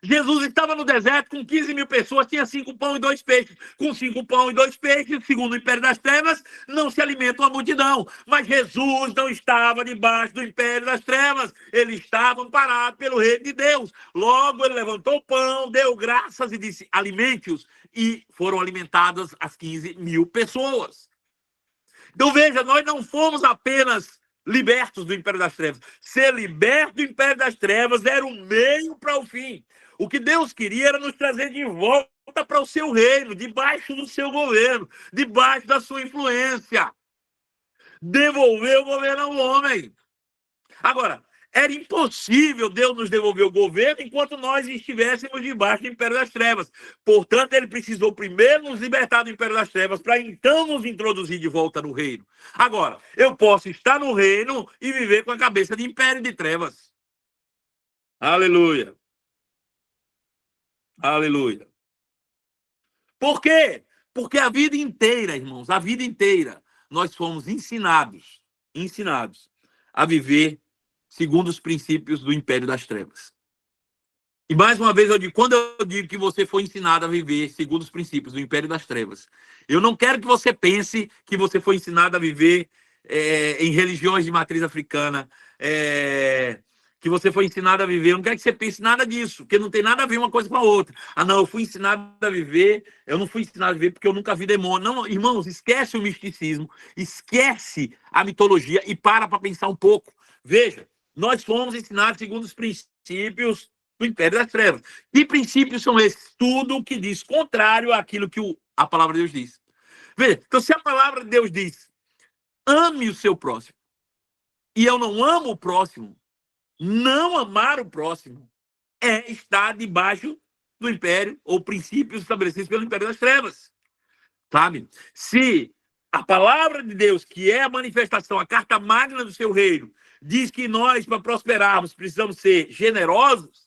Jesus estava no deserto com 15 mil pessoas, tinha 5 pão e 2 peixes. Com 5 pão e 2 peixes, segundo o império das trevas, não se alimenta uma multidão. Mas Jesus não estava debaixo do império das trevas. Ele estava amparado pelo reino de Deus. Logo, ele levantou o pão, deu graças e disse, alimente-os. E foram alimentadas as 15 mil pessoas. Então, veja, nós não fomos apenas libertos do império das trevas. Ser liberto do império das trevas era um meio para o fim. O que Deus queria era nos trazer de volta para o seu reino, debaixo do seu governo, debaixo da sua influência. Devolver o governo ao homem. Agora, era impossível Deus nos devolver o governo enquanto nós estivéssemos debaixo do império das trevas. Portanto, ele precisou primeiro nos libertar do império das trevas para então nos introduzir de volta no reino. Agora, eu posso estar no reino e viver com a cabeça de império de trevas. Aleluia. Aleluia. Por quê? Porque a vida inteira, irmãos, a vida inteira, nós fomos ensinados a viver segundo os princípios do império das trevas. E mais uma vez eu digo, quando eu digo que você foi ensinado a viver segundo os princípios do império das trevas, eu não quero que você pense que você foi ensinado a viver em religiões de matriz africana, que você foi ensinado a viver. Eu não quero que você pense nada disso, porque não tem nada a ver uma coisa com a outra. Ah, não, eu fui ensinado a viver, eu não fui ensinado a viver porque eu nunca vi demônio. Não, irmãos, esquece o misticismo, esquece a mitologia e para pensar um pouco. Veja, nós fomos ensinados segundo os princípios do império das trevas. Que princípios são esses? Tudo que diz contrário àquilo que a palavra de Deus diz. Veja, então se a palavra de Deus diz, ame o seu próximo, e eu não amo o próximo, não amar o próximo é estar debaixo do império ou princípios estabelecidos pelo império das trevas. Sabe? Se a palavra de Deus, que é a manifestação, a carta magna do seu reino, diz que nós, para prosperarmos, precisamos ser generosos,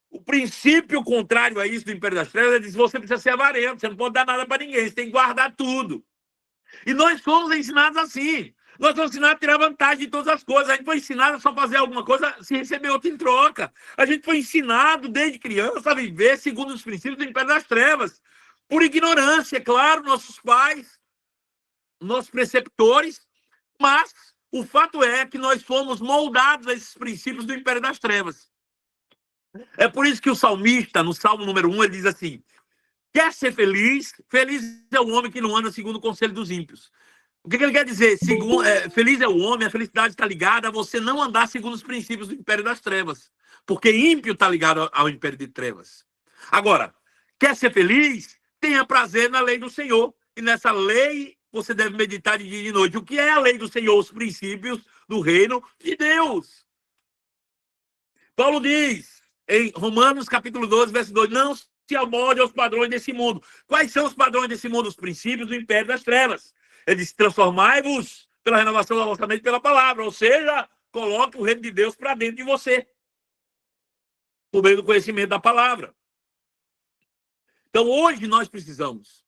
o princípio contrário a isso do império das trevas é dizer que você precisa ser avarento, você não pode dar nada para ninguém, você tem que guardar tudo. E nós fomos ensinados assim. Nós fomos ensinados a tirar vantagem de todas as coisas. A gente foi ensinado a só fazer alguma coisa se receber outra em troca. A gente foi ensinado desde criança a viver segundo os princípios do império das trevas. Por ignorância, claro, nossos pais, nossos preceptores, mas o fato é que nós fomos moldados a esses princípios do império das trevas. É por isso que o salmista, no Salmo número 1, ele diz assim, quer ser feliz? Feliz é o homem que não anda segundo o conselho dos ímpios. O que ele quer dizer? Feliz é o homem, a felicidade está ligada a você não andar segundo os princípios do império das trevas. Porque ímpio está ligado ao império de trevas. Agora, quer ser feliz? Tenha prazer na lei do Senhor. E nessa lei você deve meditar de dia e de noite. O que é a lei do Senhor? Os princípios do reino de Deus. Paulo diz, em Romanos capítulo 12, verso 2, não se amolde aos padrões desse mundo. Quais são os padrões desse mundo? Os princípios do império das trevas. Ele diz, transformai-vos pela renovação da vossa mente pela palavra. Ou seja, coloque o reino de Deus para dentro de você. Por meio do conhecimento da palavra. Então, hoje nós precisamos,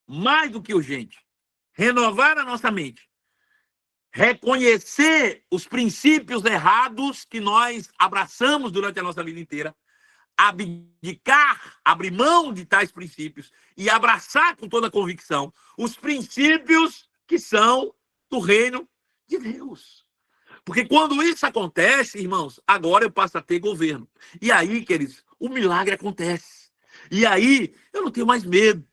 mais do que urgente, renovar a nossa mente. reconhecer os princípios errados que nós abraçamos durante a nossa vida inteira, abdicar, abrir mão de tais princípios e abraçar com toda a convicção os princípios que são do reino de Deus. Porque quando isso acontece, irmãos, agora eu passo a ter governo. E aí, queridos, o milagre acontece. E aí, eu não tenho mais medo.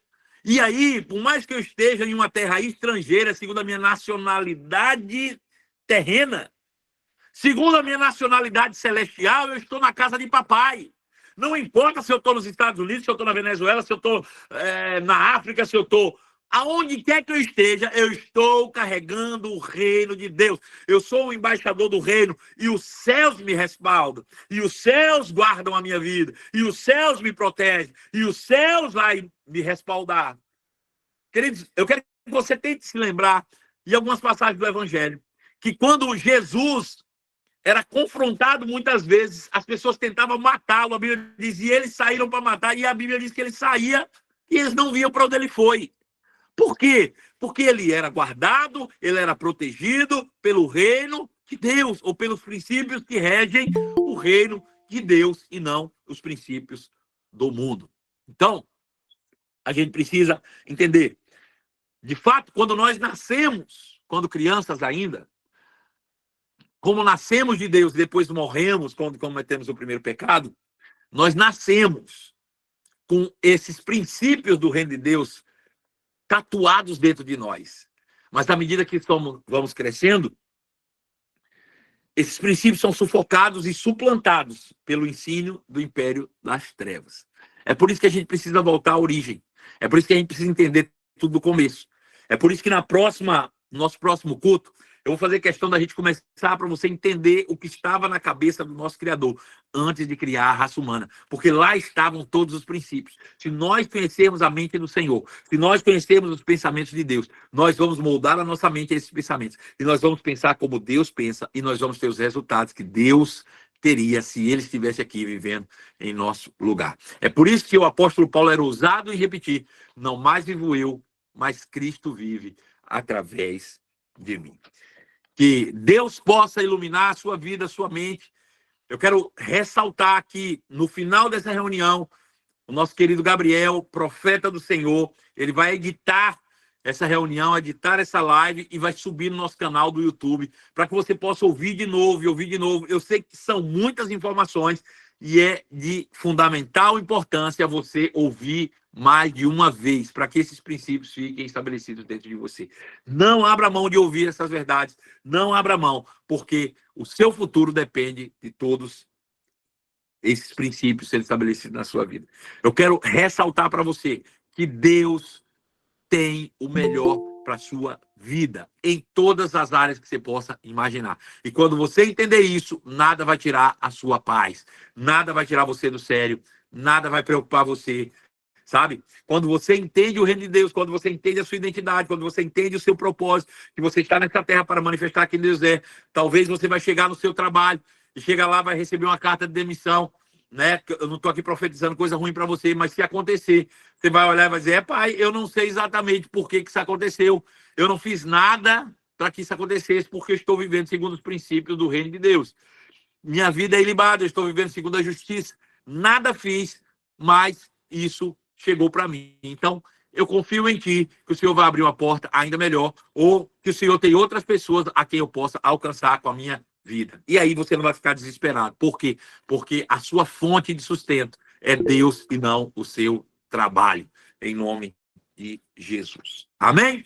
E aí, por mais que eu esteja em uma terra estrangeira, segundo a minha nacionalidade terrena, segundo a minha nacionalidade celestial, eu estou na casa de papai. Não importa se eu estou nos Estados Unidos, se eu estou na Venezuela, se eu estou na África, se eu estou... Aonde quer que eu esteja, eu estou carregando o reino de Deus. Eu sou um embaixador do reino e os céus me respaldam. E os céus guardam a minha vida. E os céus me protegem. E os céus vai me respaldar. Queridos, eu quero que você tente se lembrar de algumas passagens do Evangelho. Que quando Jesus era confrontado muitas vezes, as pessoas tentavam matá-lo. A Bíblia diz, e eles saíram para matar. E a Bíblia diz que ele saía e eles não viam para onde ele foi. Por quê? Porque ele era guardado, ele era protegido pelo reino de Deus, ou pelos princípios que regem o reino de Deus e não os princípios do mundo. Então, a gente precisa entender. De fato, quando nós nascemos, quando crianças ainda, como nascemos de Deus e depois morremos quando cometemos o primeiro pecado, nós nascemos com esses princípios do reino de Deus tatuados dentro de nós. Mas à medida que vamos crescendo, esses princípios são sufocados e suplantados pelo ensino do império das trevas. É por isso que a gente precisa voltar à origem. É por isso que a gente precisa entender tudo do começo. É por isso que no nosso próximo culto, eu vou fazer questão da gente começar para você entender o que estava na cabeça do nosso Criador antes de criar a raça humana. Porque lá estavam todos os princípios. Se nós conhecermos a mente do Senhor, se nós conhecermos os pensamentos de Deus, nós vamos moldar a nossa mente a esses pensamentos. E nós vamos pensar como Deus pensa e nós vamos ter os resultados que Deus teria se ele estivesse aqui vivendo em nosso lugar. É por isso que o apóstolo Paulo era ousado em repetir, não mais vivo eu, mas Cristo vive através de mim. Que Deus possa iluminar a sua vida, a sua mente. Eu quero ressaltar que no final dessa reunião, o nosso querido Gabriel, profeta do Senhor, ele vai editar essa reunião, editar essa live e vai subir no nosso canal do YouTube para que você possa ouvir de novo e ouvir de novo. Eu sei que são muitas informações e é de fundamental importância você ouvir mais de uma vez para que esses princípios fiquem estabelecidos dentro de você. Não abra mão de ouvir essas verdades, não abra mão, porque o seu futuro depende de todos esses princípios serem estabelecidos na sua vida. Eu quero ressaltar para você que Deus tem o melhor para a sua vida, em todas as áreas que você possa imaginar. E quando você entender isso, nada vai tirar a sua paz, nada vai tirar você do sério, nada vai preocupar você, sabe? Quando você entende o reino de Deus, quando você entende a sua identidade, quando você entende o seu propósito, que você está nessa terra para manifestar quem Deus é, talvez você vai chegar no seu trabalho e chega lá, vai receber uma carta de demissão, né? Eu não estou aqui profetizando coisa ruim para você, mas se acontecer, você vai olhar e vai dizer, pai, eu não sei exatamente por que isso aconteceu, eu não fiz nada para que isso acontecesse, porque eu estou vivendo segundo os princípios do reino de Deus. Minha vida é ilibada, eu estou vivendo segundo a justiça, nada fiz, mas isso chegou para mim. Então, eu confio em ti, que o Senhor vai abrir uma porta ainda melhor, ou que o Senhor tem outras pessoas a quem eu possa alcançar com a minha vida. E aí você não vai ficar desesperado. Por quê? Porque a sua fonte de sustento é Deus e não o seu trabalho. Em nome de Jesus. Amém?